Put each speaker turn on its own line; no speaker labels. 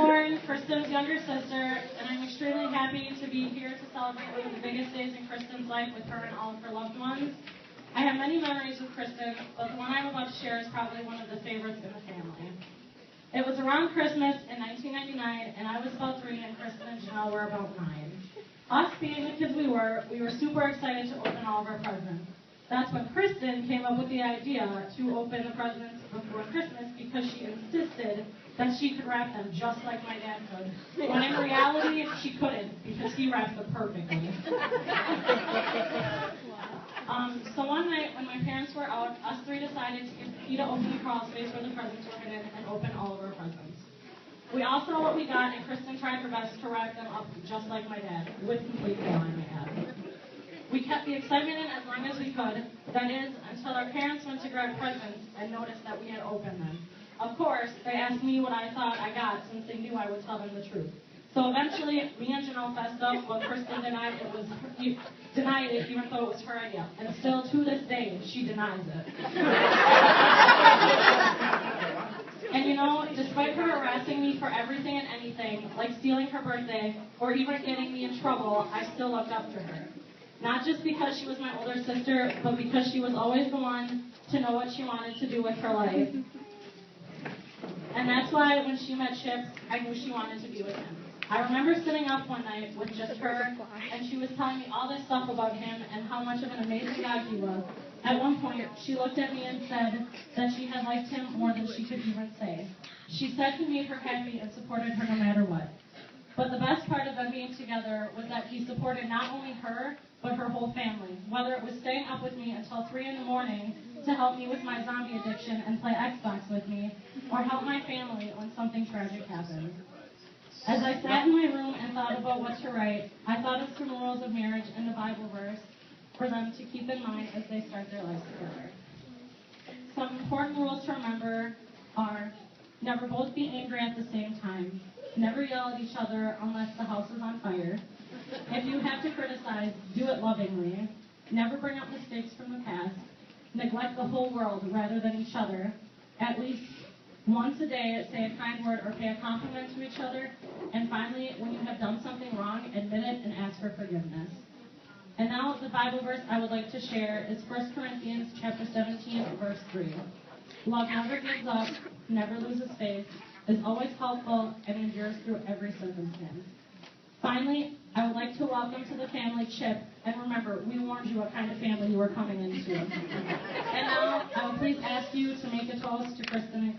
Lauren, Kristen's younger sister, and I'm extremely happy to be here to celebrate one of the biggest days in Kristen's life with her and all of her loved ones. I have many memories with Kristen, but the one I'm about to share is probably one of the favorites in the family. It was around Christmas in 1999, and I was about 3, and Kristen and Janelle were about 9. Us being the kids we were super excited to open all of our presents. That's when Kristen came up with the idea to open the presents before Christmas because she insisted that she could wrap them just like my dad could. When in reality, she couldn't because he wrapped them perfectly. So one night when my parents were out, us 3 decided to give the key to open the crawl space where the presents were hidden and open all of our presents. We all saw what we got, and Kristen tried her best to wrap them up just like my dad, with complete fail, I may add. We kept the excitement in as long as we could, that is, until our parents went to grab presents and noticed that we had opened them. Of course, they asked me what I thought I got since they knew I would tell them the truth. So eventually, me and Janelle fessed up, but Kristen denied it even though it was her idea. And still, to this day, she denies it. And you know, despite her harassing me for everything and anything, like stealing her birthday, or even getting me in trouble, I still looked up to her. Not just because she was my older sister, but because she was always the one to know what she wanted to do with her life. And that's why when she met Chip, I knew she wanted to be with him. I remember sitting up one night with just her, and she was telling me all this stuff about him and how much of an amazing guy he was. At one point, she looked at me and said that she had liked him more than she could even say. She said he made her happy and supported her no matter what. But the best part of them being together was that he supported not only her, but her whole family, whether it was staying up with me until 3 in the morning to help me with my zombie addiction and play Xbox with me, or help my family when something tragic happened. As I sat in my room and thought about what to write, I thought of some rules of marriage and the Bible verse for them to keep in mind as they start their lives together. Some important rules to remember are: never both be angry at the same time, never yell at each other unless the house is on fire, if you have to criticize, do it lovingly, never bring up mistakes from the past, neglect the whole world rather than each other, at least once a day say a kind word or pay a compliment to each other, and finally, when you have done something wrong, admit it and ask for forgiveness. And now the Bible verse I would like to share is 1 Corinthians chapter 17, verse 3. Love never gives up, never loses faith, is always helpful, and endures through every circumstance. Finally, I would like to welcome to the family Chip, and remember, we warned you what kind of family you were coming into. And now, I will please ask you to make a toast to Kristen and